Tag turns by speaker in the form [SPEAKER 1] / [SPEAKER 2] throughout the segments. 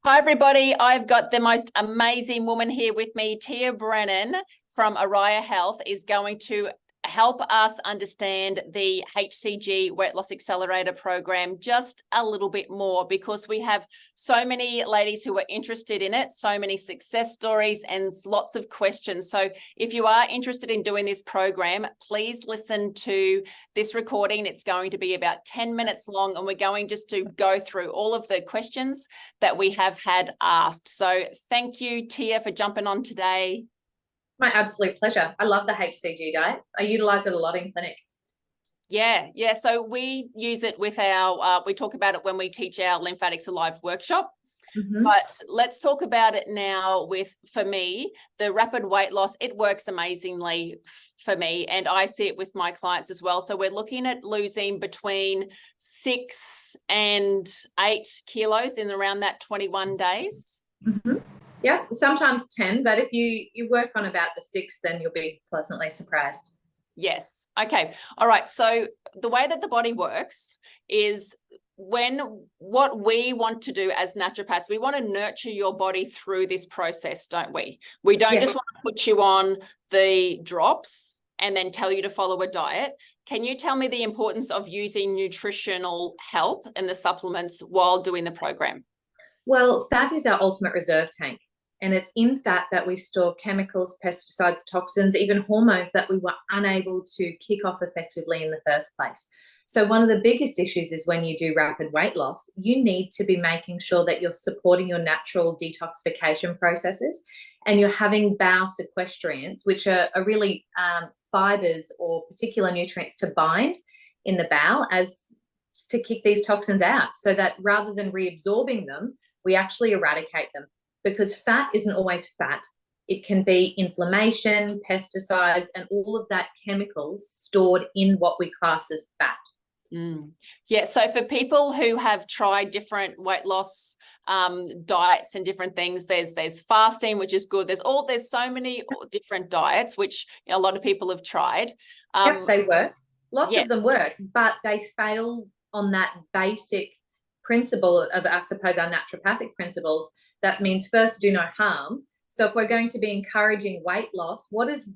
[SPEAKER 1] Hi, everybody. I've got the most amazing woman here with me. Tia Brennan from Araya Health is going to help us understand the HCG Weight Loss Accelerator program just a little bit more, because we have so many ladies who are interested in it, so many success stories and lots of questions. So if you are interested in doing this program, please listen to this recording. It's going to be about 10 minutes long, and we're going just to go through all of the questions that we have had asked. So thank you, Tia, for jumping on today.
[SPEAKER 2] My absolute pleasure. I love the HCG diet. I utilize it a lot in clinic.
[SPEAKER 1] Yeah. So we use it with our, we talk about it when we teach our Lymphatics Alive workshop. But let's talk about it now for me, the rapid weight loss. It works amazingly for me, and I see it with my clients as well. So we're looking at losing between 6 and 8 kilos in around that 21 days.
[SPEAKER 2] Yeah, sometimes 10, but if you work on about the 6, then you'll be pleasantly surprised.
[SPEAKER 1] Yes. Okay. All right. So the way that the body works is what we want to do as naturopaths, we want to nurture your body through this process, don't we? We don't just want to put you on the drops and then tell you to follow a diet. Can you tell me the importance of using nutritional help and the supplements while doing the program?
[SPEAKER 2] Well, fat is our ultimate reserve tank, and it's in fat that we store chemicals, pesticides, toxins, even hormones that we were unable to kick off effectively in the first place. So one of the biggest issues is when you do rapid weight loss, you need to be making sure that you're supporting your natural detoxification processes, and you're having bowel sequestriants, which are really fibers or particular nutrients to bind in the bowel as to kick these toxins out, so that rather than reabsorbing them, we actually eradicate them. Because fat isn't always fat. It can be inflammation, pesticides, and all of that chemicals stored in what we class as fat.
[SPEAKER 1] Yeah. So for people who have tried different weight loss diets and different things, there's fasting, which is good. There's so many different diets, which a lot of people have tried.
[SPEAKER 2] Yep, they work. Lots of them work, but they fail on that basic principle of, I suppose, our naturopathic principles. That means first, do no harm. So if we're going to be encouraging weight loss, what is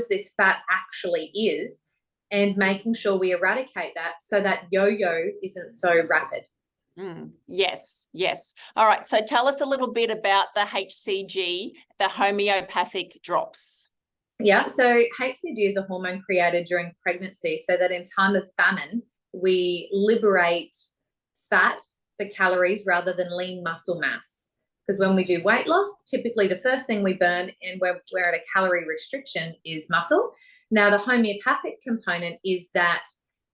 [SPEAKER 2] this fat actually is, and making sure we eradicate that so that yo-yo isn't so rapid.
[SPEAKER 1] Yes. All right. So tell us a little bit about the HCG, the homeopathic drops.
[SPEAKER 2] Yeah. So HCG is a hormone created during pregnancy so that in time of famine, we liberate fat for calories rather than lean muscle mass. Because when we do weight loss, typically the first thing we burn, and we're at a calorie restriction, is muscle. Now, the homeopathic component is that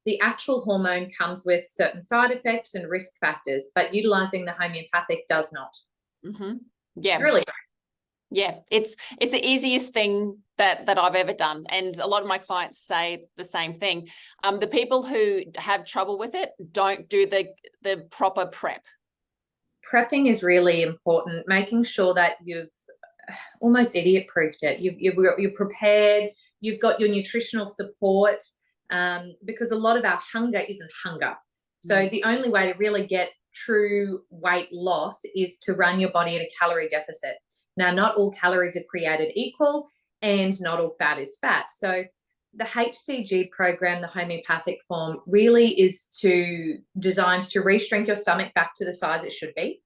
[SPEAKER 2] the actual hormone comes with certain side effects and risk factors, but utilizing the homeopathic does not.
[SPEAKER 1] Yeah.
[SPEAKER 2] It's really great.
[SPEAKER 1] Yeah, it's the easiest thing that I've ever done, and a lot of my clients say the same thing. The people who have trouble with it don't do the proper prep.
[SPEAKER 2] Prepping is really important, making sure that you've almost idiot-proofed it. You're prepared, you've got your nutritional support, because a lot of our hunger isn't hunger. So the only way to really get true weight loss is to run your body at a calorie deficit. Now, not all calories are created equal, and not all fat is fat. So the HCG program, the homeopathic form, really is designed to re-shrink your stomach back to the size it should be,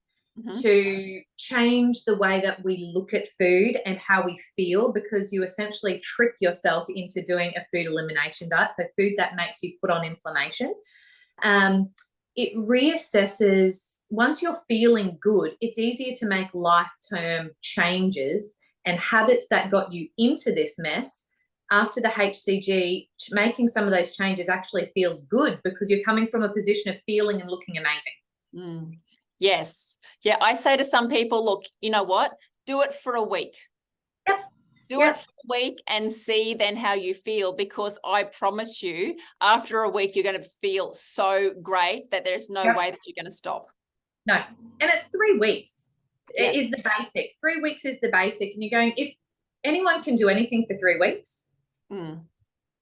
[SPEAKER 2] to change the way that we look at food and how we feel, because you essentially trick yourself into doing a food elimination diet, so food that makes you put on inflammation. It reassesses, once you're feeling good, it's easier to make life-term changes and habits that got you into this mess. After the HCG, making some of those changes actually feels good because you're coming from a position of feeling and looking amazing.
[SPEAKER 1] Yes. Yeah, I say to some people, look, you know what? Do it for a week. Do it for a week and see then how you feel, because I promise you, after a week, you're going to feel so great that there's no way that you're going to stop.
[SPEAKER 2] No. And it's 3 weeks. It is the basic. 3 weeks is the basic. And you're going, if anyone can do anything for 3 weeks,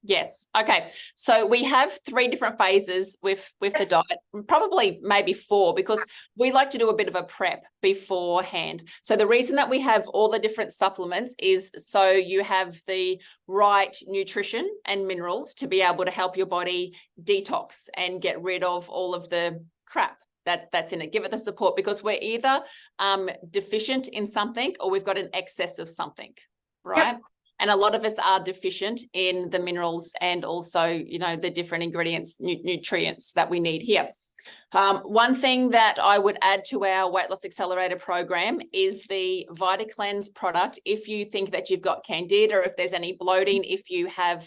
[SPEAKER 1] Yes. Okay. So we have 3 different phases with the diet, probably maybe 4, because we like to do a bit of a prep beforehand. So the reason that we have all the different supplements is so you have the right nutrition and minerals to be able to help your body detox and get rid of all of the crap that's in it. Give it the support, because we're either deficient in something or we've got an excess of something, right? Yep. And a lot of us are deficient in the minerals and also, you know, the different ingredients, nutrients that we need here. One thing that I would add to our Weight Loss Accelerator program is the VitaCleanse product. If you think that you've got candida, or if there's any bloating, if you have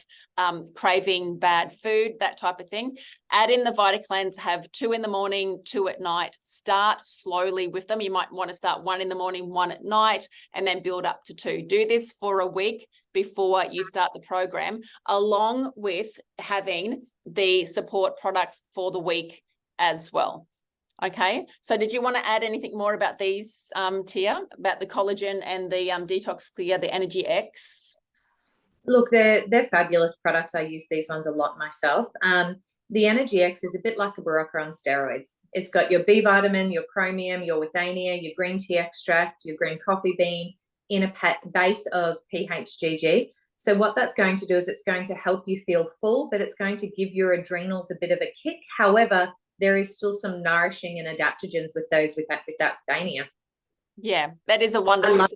[SPEAKER 1] craving bad food, that type of thing, add in the VitaCleanse. Have 2 in the morning, 2 at night. Start slowly with them. You might want to start 1 in the morning, 1 at night, and then build up to 2. Do this for a week before you start the program, along with having the support products for the week as well. Okay, so did you want to add anything more about these, Tia, about the collagen and the Detox Clear, the Energy X?
[SPEAKER 2] Look, they're fabulous products. I use these ones a lot myself. The Energy X is a bit like a Berocca on steroids. It's got your B vitamin, your chromium, your withania, your green tea extract, your green coffee bean in a base of PHGG. So what that's going to do is it's going to help you feel full, but it's going to give your adrenals a bit of a kick. However, there is still some nourishing and adaptogens with those with that withania.
[SPEAKER 1] Yeah, that is a wonderful,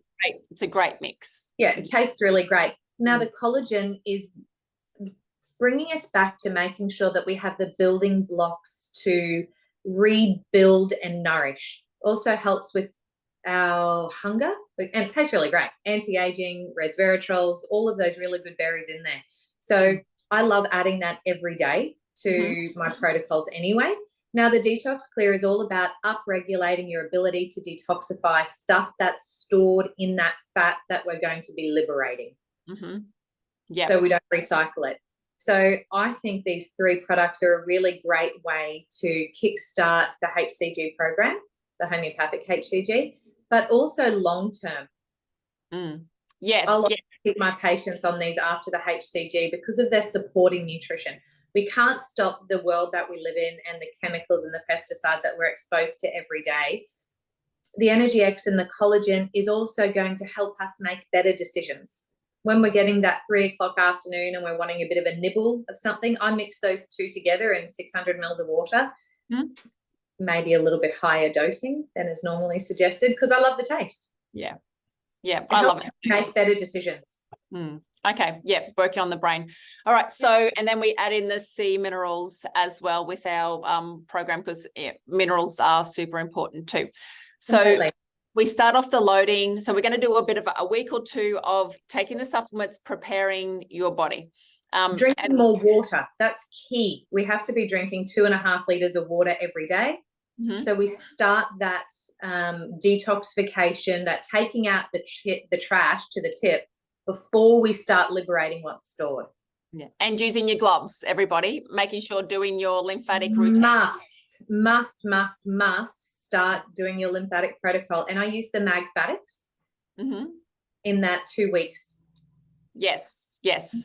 [SPEAKER 1] it's a great mix.
[SPEAKER 2] Yeah, it tastes really great. Now the collagen is bringing us back to making sure that we have the building blocks to rebuild and nourish. Also helps with our hunger, and it tastes really great. Anti-aging, resveratrols, all of those really good berries in there. So I love adding that every day to my protocols anyway. Now, the Detox Clear is all about up-regulating your ability to detoxify stuff that's stored in that fat that we're going to be liberating.
[SPEAKER 1] Yeah.
[SPEAKER 2] So we don't recycle it. So I think these 3 products are a really great way to kickstart the HCG program, the homeopathic HCG, but also long-term.
[SPEAKER 1] Yes.
[SPEAKER 2] I like to keep my patients on these after the HCG because of their supporting nutrition. We can't stop the world that we live in and the chemicals and the pesticides that we're exposed to every day. The Energy X and the collagen is also going to help us make better decisions. When we're getting that 3 o'clock afternoon and we're wanting a bit of a nibble of something, I mix those 2 together in 600 mils of water, maybe a little bit higher dosing than is normally suggested, because I love the taste.
[SPEAKER 1] Yeah. Yeah, I love it.
[SPEAKER 2] Make better decisions.
[SPEAKER 1] Okay, yeah, working on the brain. All right, so, and then we add in the C minerals as well with our program, because minerals are super important too. So completely. We start off the loading. So we're going to do a bit of a week or 2 of taking the supplements, preparing your body.
[SPEAKER 2] Drinking more water, that's key. We have to be drinking 2.5 liters of water every day. So we start that detoxification, that taking out the trash to the tip before we start liberating what's stored.
[SPEAKER 1] Yeah. And using your gloves, everybody, making sure doing your lymphatic routine.
[SPEAKER 2] Must start doing your lymphatic protocol. And I use the Magfatics in that 2 weeks. Yes.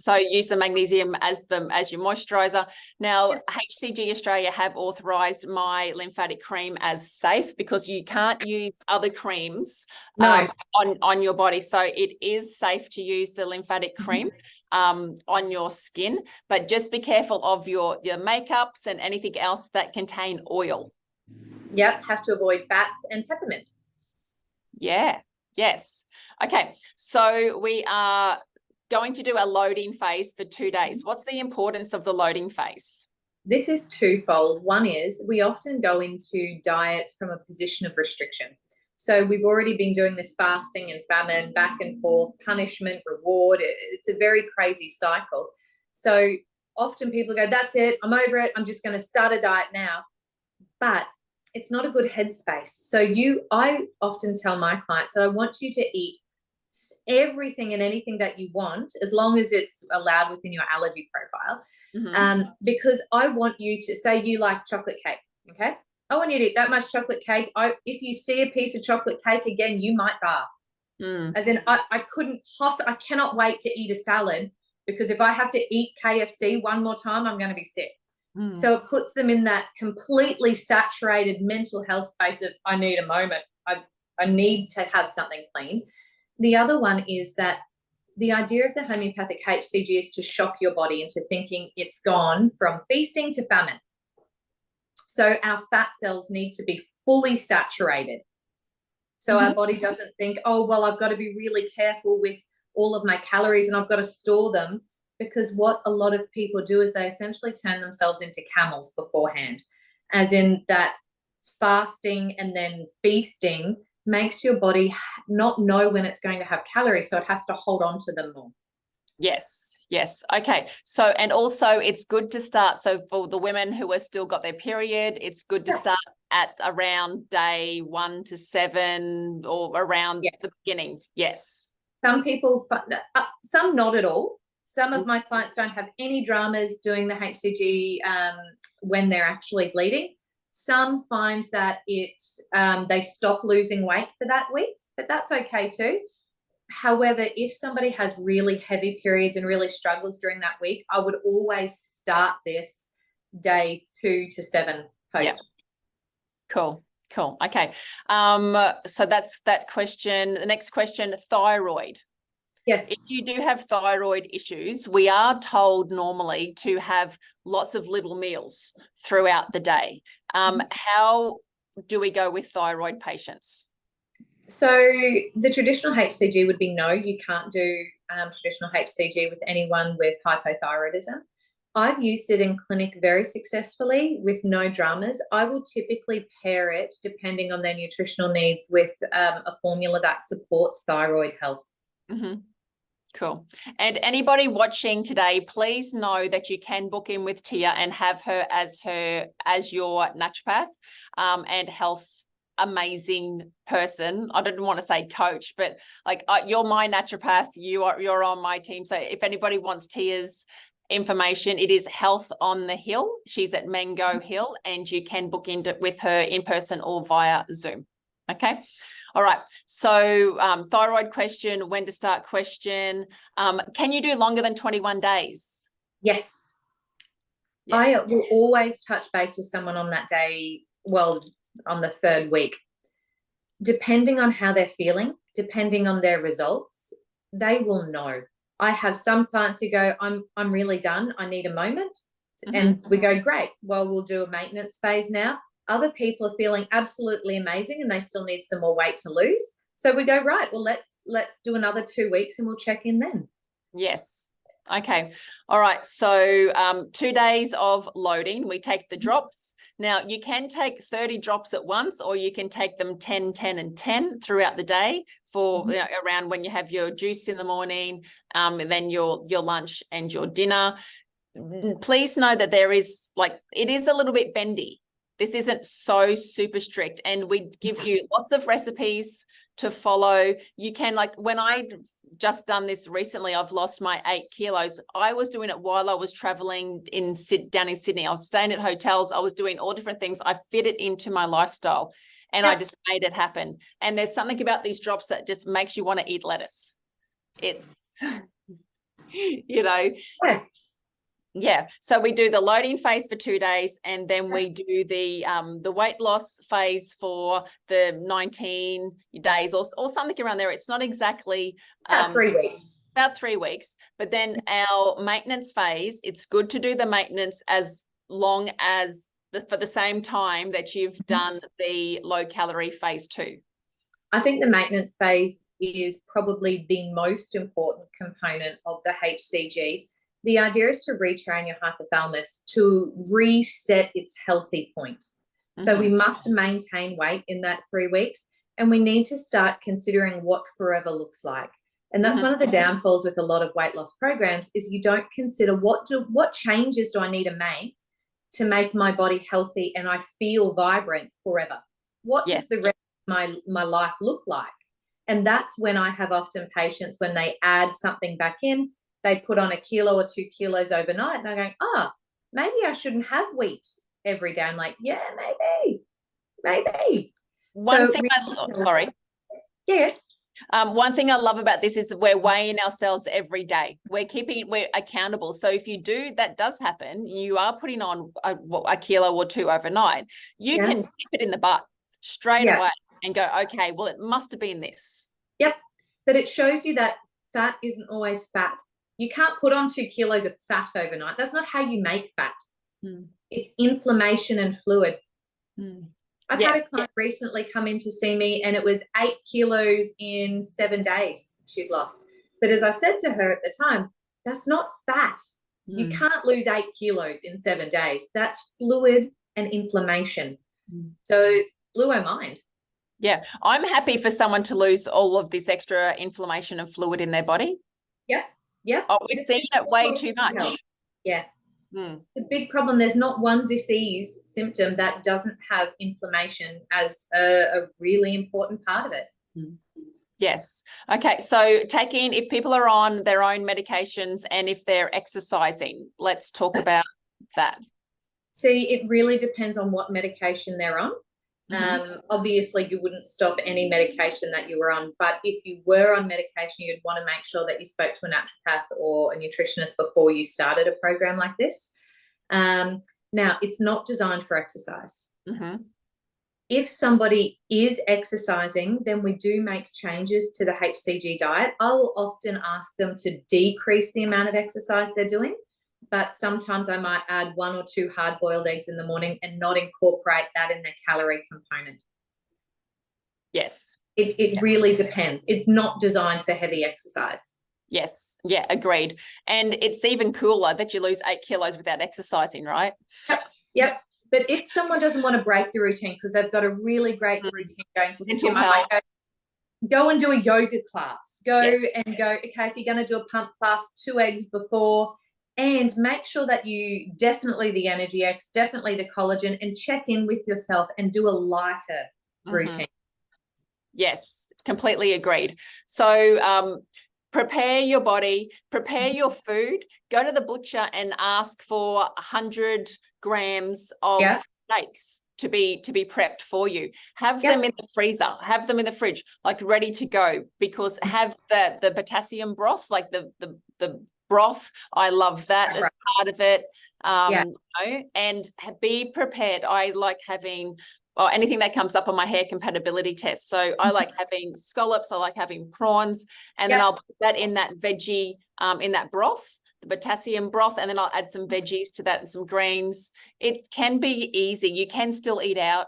[SPEAKER 2] So use the magnesium as your moisturizer. Now, HCG Australia have authorized my lymphatic cream as safe, because you can't use other creams on your body. So it is safe to use the lymphatic cream on your skin, but just be careful of your makeups and anything else that contain oil. Yep, have to avoid fats and peppermint.
[SPEAKER 1] Yeah. Yes. Okay. So we are going to do a loading phase for 2 days. What's the importance of the loading phase?
[SPEAKER 2] This is twofold. One is we often go into diets from a position of restriction. So we've already been doing this fasting and famine, back and forth, punishment, reward. It's a very crazy cycle. So often people go, that's it, I'm over it, I'm just going to start a diet now. But it's not a good headspace. So I often tell my clients that I want you to eat everything and anything that you want, as long as it's allowed within your allergy profile. Because I want you to, say you like chocolate cake, okay? I want you to eat that much chocolate cake. If you see a piece of chocolate cake again, you might barf. As in, I cannot wait to eat a salad because if I have to eat KFC one more time, I'm going to be sick. So it puts them in that completely saturated mental health space of, I need a moment. I need to have something clean. The other one is that the idea of the homeopathic HCG is to shock your body into thinking it's gone from feasting to famine. So our fat cells need to be fully saturated. So our body doesn't think, oh, well, I've got to be really careful with all of my calories and I've got to store them, because what a lot of people do is they essentially turn themselves into camels beforehand, as in that fasting and then feasting makes your body not know when it's going to have calories, so it has to hold on to them more.
[SPEAKER 1] Yes. Okay. So, and also it's good to start. So for the women who have still got their period, it's good to start at around day 1 to 7 or around the beginning. Yes.
[SPEAKER 2] Some people, some not at all. Some of my clients don't have any dramas doing the HCG when they're actually bleeding. Some find that they stop losing weight for that week, but that's okay too. However, if somebody has really heavy periods and really struggles during that week, I would always start this day 2 to 7 post.
[SPEAKER 1] Yeah. Cool. Okay. So that's that question. The next question, thyroid.
[SPEAKER 2] Yes.
[SPEAKER 1] If you do have thyroid issues, we are told normally to have lots of little meals throughout the day. How do we go with thyroid patients?
[SPEAKER 2] So the traditional HCG would be no, you can't do traditional HCG with anyone with hypothyroidism. I've used it in clinic very successfully with no dramas. I will typically pair it, depending on their nutritional needs, with a formula that supports thyroid health.
[SPEAKER 1] Cool. And anybody watching today, please know that you can book in with Tia and have her as your naturopath and health amazing person. I didn't want to say coach, but like you're my naturopath. You're on my team. So if anybody wants Tia's information, it is Health on the Hill. She's at Mango Hill, and you can book in with her in person or via Zoom. Okay. All right. So thyroid question, when to start question. Can you do longer than 21 days?
[SPEAKER 2] Yes. I will always touch base with someone on that day, well, on the 3rd week. Depending on how they're feeling, depending on their results, they will know. I have some clients who go, I'm really done. I need a moment. And we go, great. Well, we'll do a maintenance phase now. Other people are feeling absolutely amazing and they still need some more weight to lose. So we go, right, well, let's do another 2 weeks and we'll check in then.
[SPEAKER 1] Yes. Okay. All right. So 2 days of loading. We take the drops. Now you can take 30 drops at once, or you can take them 10, 10, and 10 throughout the day for around when you have your juice in the morning, and then your lunch and your dinner. Please know that there is it is a little bit bendy. This isn't so super strict, and we give you lots of recipes to follow. You can, when I just done this recently, I've lost my 8 kilos. I was doing it while I was traveling down in Sydney. I was staying at hotels. I was doing all different things. I fit it into my lifestyle and I just made it happen. And there's something about these drops that just makes you want to eat lettuce. It's, Yeah. So we do the loading phase for 2 days, and then we do the weight loss phase for the 19 days or something around there. It's not exactly
[SPEAKER 2] about 3 weeks.
[SPEAKER 1] About 3 weeks. But then our maintenance phase, it's good to do the maintenance as long as for the same time that you've done the low calorie phase 2.
[SPEAKER 2] I think the maintenance phase is probably the most important component of the HCG. The idea is to retrain your hypothalamus to reset its healthy point. So we must maintain weight in that 3 weeks, and we need to start considering what forever looks like. And that's one of the downfalls with a lot of weight loss programs, is you don't consider what changes do I need to make my body healthy and I feel vibrant forever. What does the rest of my life look like? And that's when I have often patients, when they add something back in, they put on 1 kilo or 2 kilos overnight, and they're going, maybe I shouldn't have wheat every day. I'm like, yeah, maybe.
[SPEAKER 1] Sorry.
[SPEAKER 2] Yeah.
[SPEAKER 1] One thing I love about this is that we're weighing ourselves every day. We're accountable. So if you do, that does happen, you are putting on a kilo or two overnight, you can dip it in the butt straight away and go, okay, well, it must have been this.
[SPEAKER 2] Yep. But it shows you that fat isn't always fat. You can't put on 2 kilos of fat overnight. That's not how you make fat. It's inflammation and fluid. I've had a client recently come in to see me, and it was 8 kilos in 7 days she's lost. But as I said to her at the time, that's not fat. You can't lose 8 kilos in 7 days. That's fluid and inflammation. So it blew her mind.
[SPEAKER 1] Yeah, I'm happy for someone to lose all of this extra inflammation and fluid in their body.
[SPEAKER 2] Yeah.
[SPEAKER 1] Oh, we're seeing it way too much.
[SPEAKER 2] Yeah. It's a big problem. There's not one disease symptom that doesn't have inflammation as a really important part of it.
[SPEAKER 1] Yes. Okay. So if people are on their own medications and if they're exercising, let's talk about that.
[SPEAKER 2] See, it really depends on what medication they're on. Obviously, you wouldn't stop any medication that you were on, but if you were on medication, you'd want to make sure that you spoke to a naturopath or a nutritionist before you started a program like this. Now, it's not designed for exercise. If somebody is exercising, then we do make changes to the HCG diet. I will often ask them to decrease the amount of exercise they're doing, but sometimes I might add 1 or 2 hard-boiled eggs in the morning and not incorporate that in their calorie component.
[SPEAKER 1] Yes.
[SPEAKER 2] It really depends. It's not designed for heavy exercise.
[SPEAKER 1] Yes. Yeah, agreed. And it's even cooler that you lose 8 kilos without exercising, right?
[SPEAKER 2] Yep. But if someone doesn't want to break the routine because they've got a really great routine going to the gym, go and do a yoga class. Go, okay, if you're going to do a pump class, 2 eggs before, and make sure that you definitely the Energy X, definitely the collagen, and check in with yourself and do a lighter routine.
[SPEAKER 1] Yes, completely agreed. So prepare your body, prepare your food, go to the butcher and ask for 100 grams of steaks to be prepped for you. Have them in the freezer, have them in the fridge, like ready to go, because have the potassium broth, like the broth. I love that as part of it. You know, and be prepared. I like having anything that comes up on my hair compatibility test. So I like having scallops, I like having prawns, and then I'll put that in that veggie, in that broth, the potassium broth, and then I'll add some veggies to that and some greens. It can be easy. You can still eat out.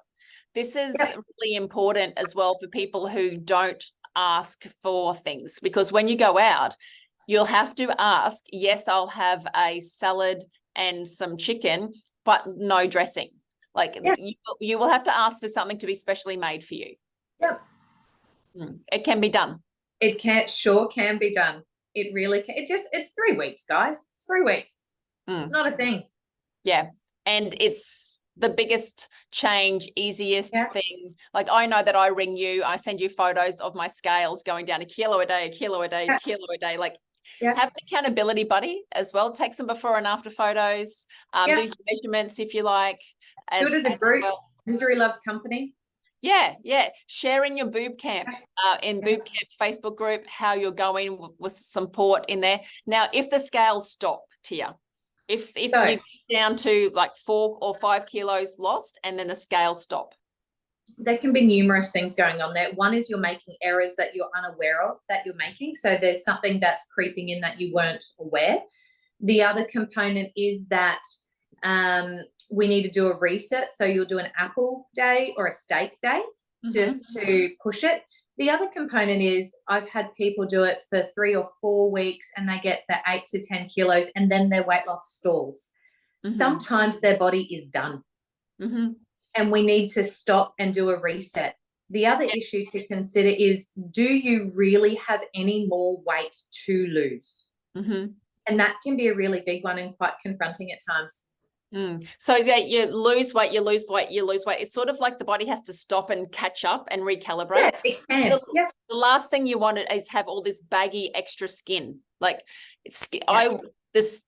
[SPEAKER 1] This is really important as well for people who don't ask for things, because when you go out, you'll have to ask, yes, I'll have a salad and some chicken, but no dressing. Like you will have to ask for something to be specially made for you. It can be done.
[SPEAKER 2] It sure can be done. It really can. It's 3 weeks, guys. It's 3 weeks. It's not a thing. Yeah.
[SPEAKER 1] And it's the biggest change, easiest thing. Like I know that I ring you, I send you photos of my scales going down 1 kilo a day, 1 kilo a day, 1 kilo a day. Like have an accountability buddy as well. Take some before and after photos. Do your measurements if you like.
[SPEAKER 2] Do it as a group. Misery loves company.
[SPEAKER 1] Share in your boob camp, in boob camp Facebook group, how you're going with support in there. Now, if the scales stop, Tia, if you get down to like 4 or 5 kilos lost and then the scales stop.
[SPEAKER 2] There can be numerous things going on there. One is you're making errors that you're unaware of that you're making. So there's something that's creeping in that you weren't aware. The other component is that we need to do a reset. So you'll do an apple day or a steak day just to push it. The other component is I've had people do it for 3 or 4 weeks and they get the 8 to 10 kilos and then their weight loss stalls. Sometimes their body is done. And we need to stop and do a reset. The other issue to consider is, do you really have any more weight to lose? And that can be a really big one and quite confronting at times.
[SPEAKER 1] So that you lose weight, you lose weight, you lose weight. It's sort of like the body has to stop and catch up and recalibrate.
[SPEAKER 2] It can.
[SPEAKER 1] The last thing you want is have all this baggy extra skin. Like the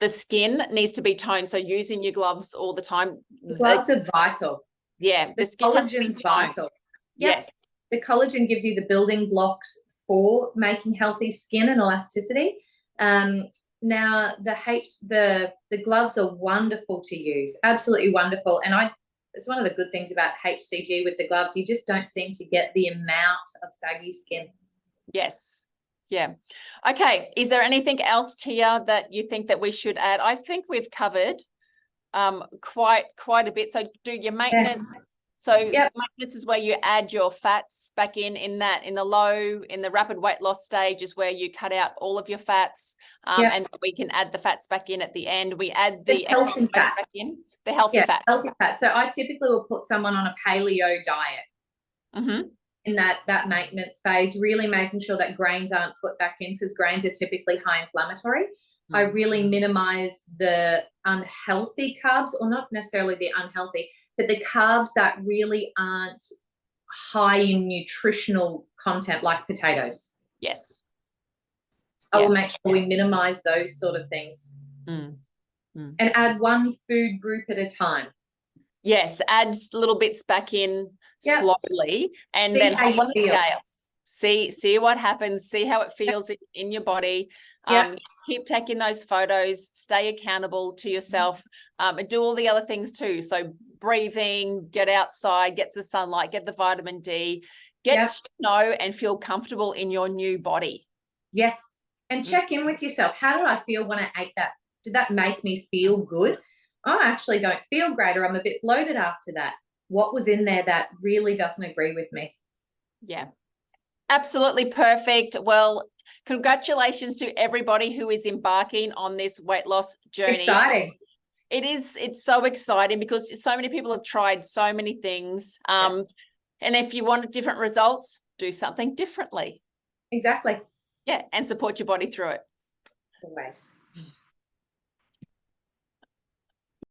[SPEAKER 1] skin needs to be toned. So using your gloves all the time.
[SPEAKER 2] The gloves are vital.
[SPEAKER 1] Yeah.
[SPEAKER 2] The skin collagen's vital.
[SPEAKER 1] Yes.
[SPEAKER 2] The collagen gives you the building blocks for making healthy skin and elasticity. Now the gloves are wonderful to use, absolutely wonderful. And it's one of the good things about HCG with the gloves. You just don't seem to get the amount of saggy skin.
[SPEAKER 1] Yes. Yeah. Okay. Is there anything else, Tia, that you think that we should add? I think we've covered quite a bit. So do your maintenance. Yeah. So maintenance is where you add your fats back in the rapid weight loss stage is where you cut out all of your fats. And we can add the fats back in at the end. We add the
[SPEAKER 2] healthy fats
[SPEAKER 1] back in, the healthy fats.
[SPEAKER 2] Healthy fats. So I typically will put someone on a paleo diet in that maintenance phase, really making sure that grains aren't put back in, because grains are typically high inflammatory. I really minimize the unhealthy carbs, or not necessarily the unhealthy, but the carbs that really aren't high in nutritional content, like potatoes.
[SPEAKER 1] Yes.
[SPEAKER 2] I will make sure we minimize those sort of things. And add one food group at a time. Yes,
[SPEAKER 1] add little bits back in slowly, and then hop on the scales. See what happens, see how it feels in your body. Keep taking those photos, stay accountable to yourself, and do all the other things too. So breathing, get outside, get the sunlight, get the vitamin D, get to know and feel comfortable in your new body.
[SPEAKER 2] Yes. And check in with yourself. How did I feel when I ate that? Did that make me feel good? I actually don't feel great, or I'm a bit bloated after that. What was in there that really doesn't agree with me?
[SPEAKER 1] Yeah. Absolutely perfect. Well, congratulations to everybody who is embarking on this weight loss journey.
[SPEAKER 2] Exciting.
[SPEAKER 1] It's so exciting because so many people have tried so many things. And if you want different results, do something differently.
[SPEAKER 2] Exactly.
[SPEAKER 1] Yeah, and support your body through it.
[SPEAKER 2] Always.